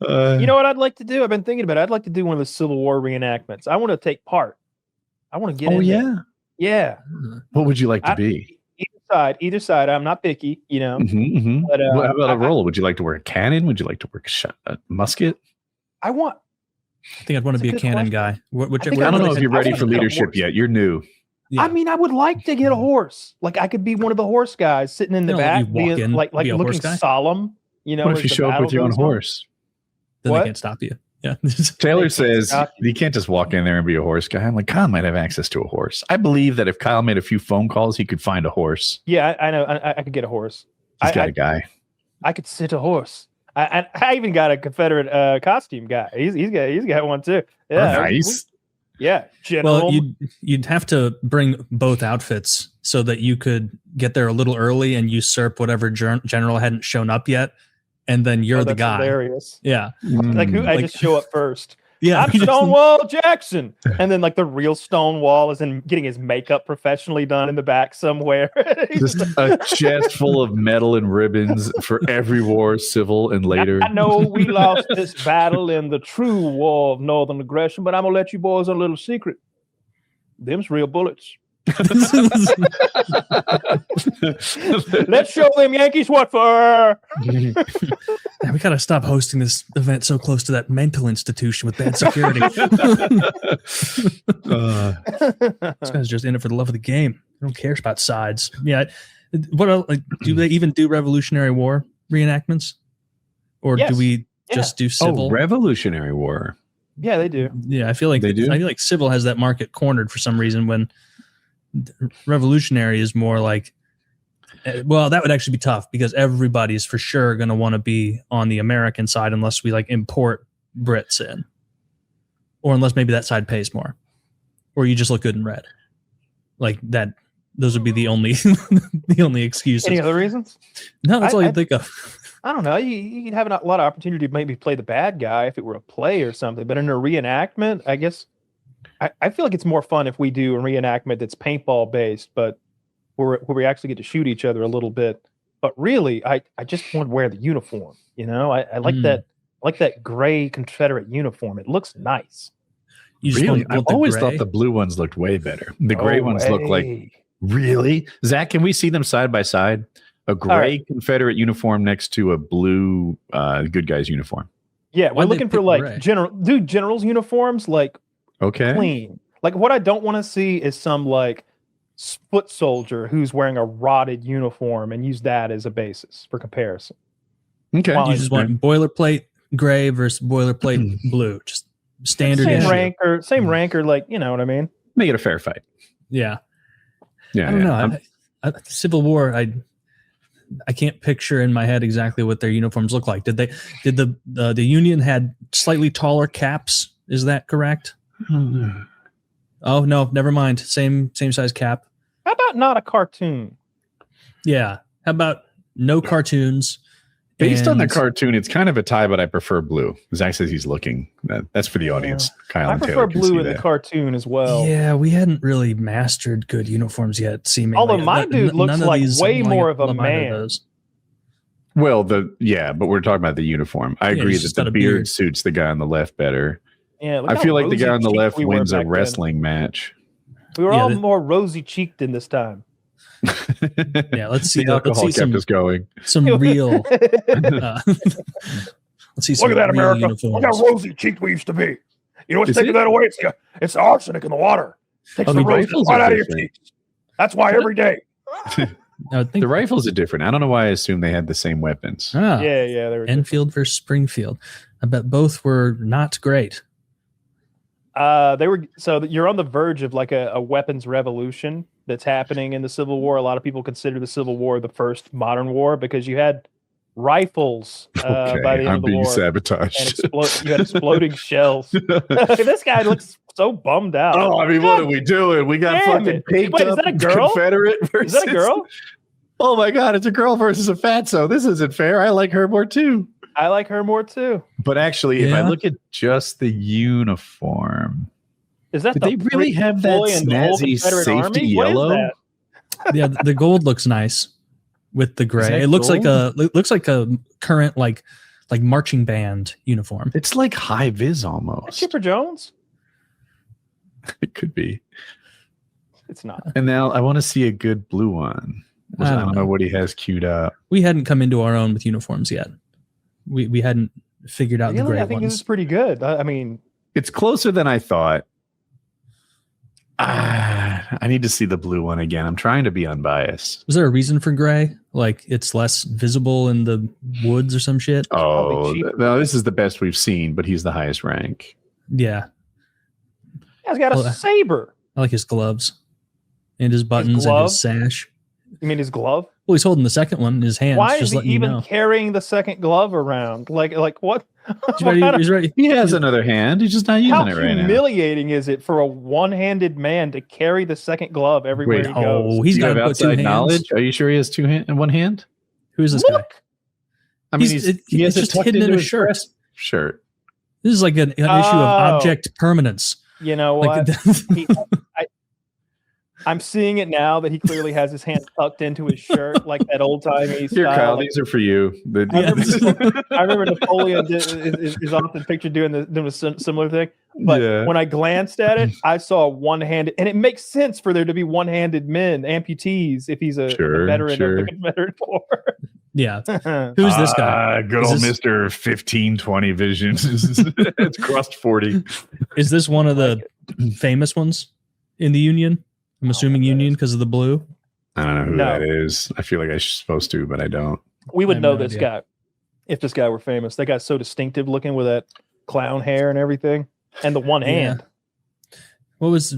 You know what I'd like to do? I've been thinking about it. I'd like to do one of the Civil War reenactments. I want to take part. I want to get in there. Yeah. What would you like to be? Either side. I'm not picky, you know. But, how about a role? Would you like to work a cannon? Would you like to work a musket? I think I'd want to be a cannon guy. I don't know if you're ready for leadership yet. You're new. Yeah. I mean, I would like to get a horse. Like I could be one of the horse guys sitting in the back, being like looking solemn. You know, what if you show up with your own horse? Then they can't stop you. Yeah. Taylor says you can't just walk in there and be a horse guy. I'm like, Kyle might have access to a horse. I believe that if Kyle made a few phone calls, he could find a horse. Yeah, I know. I could get a horse. He's got a guy. I could sit a horse. I even got a Confederate costume guy. He's got one too. Yeah, nice. Yeah, general. Well, you'd have to bring both outfits so that you could get there a little early and usurp whatever general hadn't shown up yet, and then you're the guy. Hilarious. Yeah, like who? I just show up first. Yeah, I'm Stonewall Jackson, and then like the real Stonewall is in getting his makeup professionally done in the back somewhere. Just a chest full of medal and ribbons for every war, civil and later. I know we lost this battle in the true war of Northern aggression, but I'm gonna let you boys on a little secret. Them's real bullets. Let's show them Yankees what for. We gotta stop hosting this event so close to that mental institution with bad security. This guy's just in it for the love of the game. They don't care about sides. Yeah. What else, like, do they even do Revolutionary War reenactments, or do we just do civil? Oh, Revolutionary War. Yeah, they do. Yeah, I feel like they do. I feel like civil has that market cornered for some reason. When revolutionary is more like, well, that would actually be tough because everybody's for sure going to want to be on the American side unless we like import Brits in, or unless maybe that side pays more, or you just look good in red. Like that, those would be the only the only excuses. Any other reasons? No, that's all you think of. I don't know. You'd have a lot of opportunity to maybe play the bad guy if it were a play or something. But in a reenactment, I guess I feel like it's more fun if we do a reenactment that's paintball based, but where we actually get to shoot each other a little bit. But really, I just want to wear the uniform. You know, I like that gray Confederate uniform. It looks nice. Really, I've always thought the blue ones looked way better. The gray ones look like really. Zach, can we see them side by side? A gray Confederate uniform next to a blue good guys uniform. Yeah, we're looking for like generals uniforms like clean. Like what I don't want to see is some like foot soldier who's wearing a rotted uniform and use that as a basis for comparison. Okay, you just want boilerplate gray versus boilerplate blue, just standard. Same ranker, like you know what I mean. Make it a fair fight. Yeah. I don't know. Civil War, I can't picture in my head exactly what their uniforms look like. Did the Union had slightly taller caps? Is that correct? Oh no, never mind. Same size cap. How about not a cartoon? Yeah. How about no cartoons? Based on the cartoon, it's kind of a tie, but I prefer blue. Zach says he's looking. That's for the audience. Kyle and Taylor. I prefer blue in the cartoon as well. Yeah, we hadn't really mastered good uniforms yet, seemingly. Although my dude looks like way more of a man. Well, but we're talking about the uniform. I agree that the beard suits the guy on the left better. Yeah, I feel like the guy on the left wins a wrestling match. We were all more rosy cheeked in this time. Yeah, let's see. The alcohol kept us going. Some real. Let's see. Look at that, America! Uniforms. Look how rosy cheeked we used to be. You know what's taking that away? It's the arsenic in the water. Takes the roses right out of your cheeks. That's why every day. The rifles are different. I don't know why I assumed they had the same weapons. Yeah. They were Enfield versus Springfield. I bet both were not great. They were. So you're on the verge of like a weapons revolution that's happening in the Civil War. A lot of people consider the Civil War the first modern war because you had rifles by the end of the war. Sabotaged. And you had exploding shells. This guy looks so bummed out. Oh, I mean, what are we doing? We got fucking pinked up. Is that a girl? Confederate versus. Is that a girl? Oh my God, it's a girl versus a fatso. This isn't fair. I like her more too. But actually, if I look at just the uniform, is that did they really have that snazzy safety yellow? Yeah, the gold looks nice with the gray. It looks like a current like like marching band uniform. It's like high vis almost. Chipper Jones? It could be. It's not. And now I want to see a good blue one. I don't know what he has queued up. We hadn't come into our own with uniforms yet. We hadn't figured out the gray I think ones. this is pretty good. I mean, it's closer than I thought. I need to see the blue one again. I'm trying to be unbiased. Was there a reason for gray? Like it's less visible in the woods or some shit? Oh, no, this is the best we've seen, but he's the highest rank. Yeah. he's got a saber. I like his gloves and his buttons and his sash. You mean his glove? Well, he's holding the second one in his hands. Why is he even carrying the second glove around? Like what? He's ready. He has another hand. He's just not using it right now. How humiliating is it for a one-handed man to carry the second glove everywhere he goes? Oh, he's got outside knowledge. Are you sure he has one hand? Who is this guy? I mean, he has just hidden in his shirt. Shirt. This is like an issue of object permanence. You know what? I'm seeing it now that he clearly has his hand tucked into his shirt, like that old timey style. Here, Kyle, these are for you. I remember Napoleon is often pictured doing a similar thing. But when I glanced at it, I saw one-handed, and it makes sense for there to be one-handed men, amputees, if he's a veteran of the Confederate War. Yeah. Who's this guy? Good old Mr. 1520 vision. It's crossed 40. Is this one of the famous ones in the Union? I'm assuming Union because of the blue. I don't know who that is. I feel like I'm supposed to, but I don't. We would know this guy if this guy were famous. That guy's so distinctive looking with that clown hair and everything, and the one hand. What was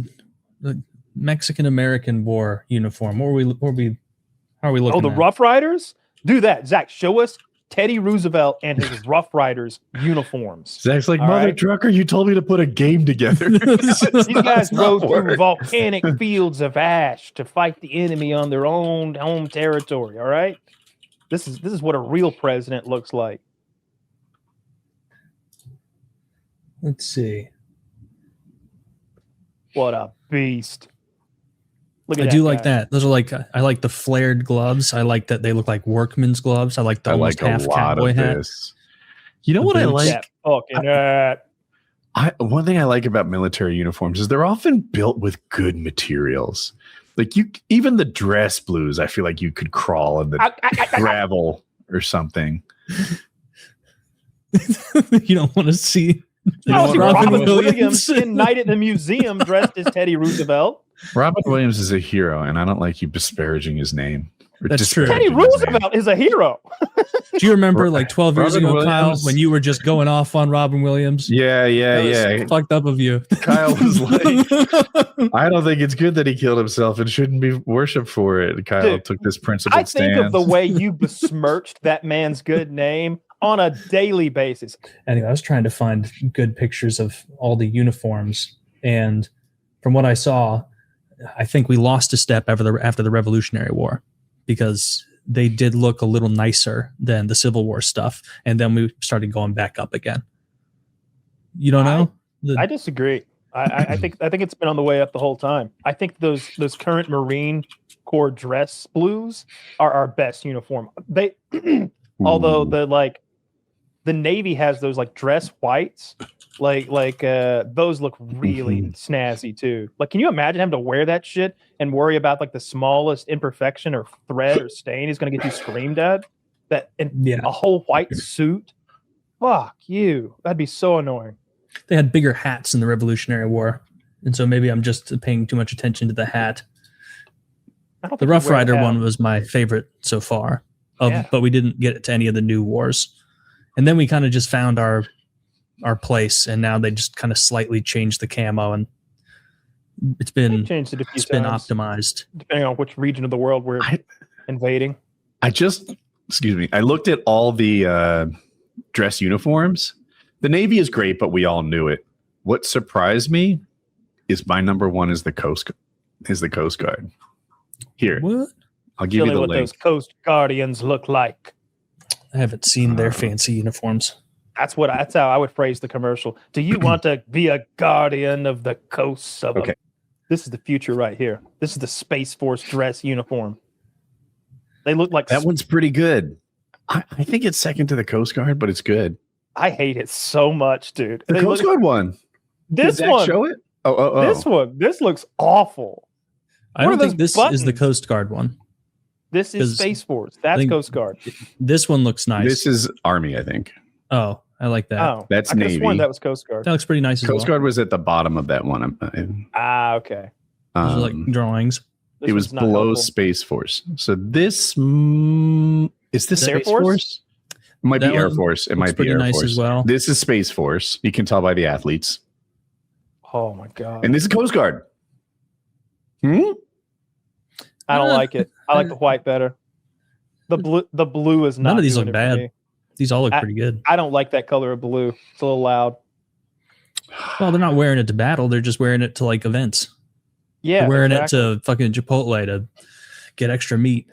the Mexican-American War uniform? How are we looking? Oh, the Rough Riders. Do that, Zach. Show us Teddy Roosevelt and his Rough Riders uniforms. Zach's like, mother trucker, you told me to put a game together. These guys rode through volcanic fields of ash to fight the enemy on their own home territory. All right, this is what a real president looks like. Let's see. What a beast! I do like that. Those are I like the flared gloves. I like that they look like workman's gloves. I like the almost half cowboy hat. You know what I like? Fucking one thing I like about military uniforms is they're often built with good materials. Like even the dress blues, I feel like you could crawl in the gravel or something. You don't want to see. Robin Williams in Night at the Museum dressed as Teddy Roosevelt. Robin Williams is a hero, and I don't like you disparaging his name. That's true. Teddy Roosevelt is a hero. Do you remember 12 years ago, Kyle, when you were just going off on Robin Williams? Yeah. Fucked up of you. Kyle was like, I don't think it's good that he killed himself and shouldn't be worshipped for it. Kyle took this principled stance. I think of the way you besmirched that man's good name on a daily basis. Anyway, I was trying to find good pictures of all the uniforms, and from what I saw, I think we lost a step after the Revolutionary War because they did look a little nicer than the Civil War stuff, and then we started going back up again. You don't know? I disagree. I think it's been on the way up the whole time. I think those current Marine Corps dress blues are our best uniform. They, although the Navy has those dress whites. Those look really snazzy too. Can you imagine having to wear that shit and worry about the smallest imperfection or thread or stain is going to get you screamed at? A whole white suit. Fuck you. That'd be so annoying. They had bigger hats in the Revolutionary War, and so maybe I'm just paying too much attention to the hat. The Rough Rider one was my favorite so far, but we didn't get it to any of the new wars. And then we kind of just found our place, and now they just kind of slightly changed the camo, and it's been optimized depending on which region of the world we're invading. I looked at all the dress uniforms. The Navy is great, but we all knew it. What surprised me is my number one is the Coast Guard. Here, what? I'll give you the what link. Those Coast Guardians look like. I haven't seen their fancy uniforms. That's how I would phrase the commercial. Do you want to be a guardian of the coasts of them? This is the future right here. This is the Space Force dress uniform. They look like that one's pretty good. I think it's second to the Coast Guard, but it's good. I hate it so much, dude. The Coast Guard one. This one. Show it? Oh. This one. This looks awful. I don't think this is the Coast Guard one. This is Space Force. That's Coast Guard. This one looks nice. This is Army, I think. Oh, I like that. Oh, that's Navy. That was Coast Guard. That looks pretty nice. Coast Guard was at the bottom of that one. Okay. Those are like drawings. It was below Space Force. So this is this Air Space Force? It might be Air Force. It might be Air Force as well. This is Space Force. You can tell by the athletes. Oh my god! And this is Coast Guard. I don't like it. I like the white better. The blue is not. None of these look bad. These all look pretty good. I don't like that color of blue. It's a little loud. Well, they're not wearing it to battle. They're just wearing it to like events. Yeah, they're wearing it to fucking Chipotle to get extra meat.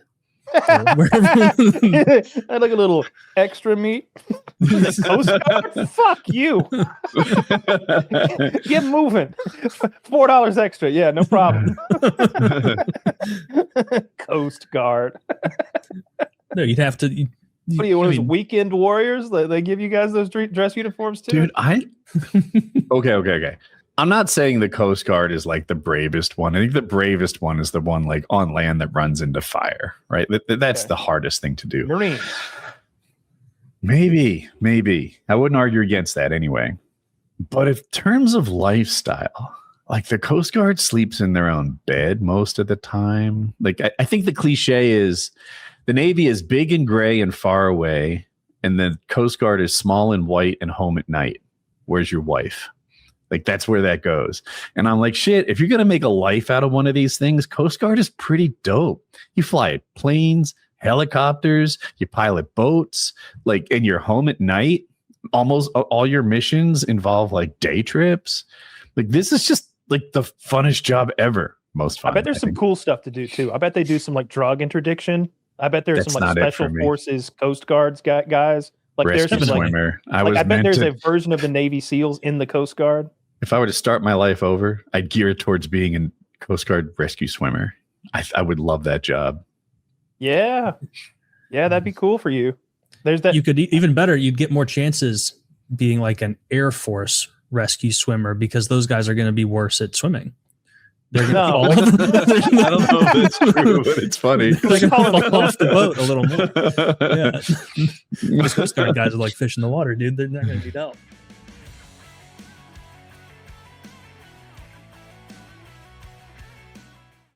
I like a little extra meat. Coast Guard? Fuck you. Get moving. $4 extra. Yeah, no problem. Coast Guard. No, you'd have to. What are you, one of those weekend warriors? They give you guys those dress uniforms too? Dude, Okay. I'm not saying the Coast Guard is like the bravest one. I think the bravest one is the one like on land that runs into fire, right? That's the hardest thing to do. Marines. Maybe. I wouldn't argue against that anyway. But in terms of lifestyle, like the Coast Guard sleeps in their own bed most of the time. Like I think the cliche is the Navy is big and gray and far away, and the Coast Guard is small and white and home at night. Where's your wife? Like that's where that goes. And I'm like, shit, if you're going to make a life out of one of these things, Coast Guard is pretty dope. You fly planes, helicopters, you pilot boats, like, and you're home at night. Almost all your missions involve like day trips. Like this is just like the funnest job ever. Most fun. I bet there's some cool stuff to do too. I bet they do some like drug interdiction. I bet there's some like special forces, Coast Guards guys. Like rescue there's some swimmer. I bet there's a version of the Navy SEALs in the Coast Guard. If I were to start my life over, I'd gear it towards being a Coast Guard rescue swimmer. I would love that job. Yeah, that'd be cool for you. There's that. You could even better. You'd get more chances being like an Air Force rescue swimmer because those guys are going to be worse at swimming. They're gonna fall. I don't know if that's true, but it's funny. They're going to fall off the boat a little more. Yeah, those Coast Guard guys are like fish in the water, dude. They're not going to be down.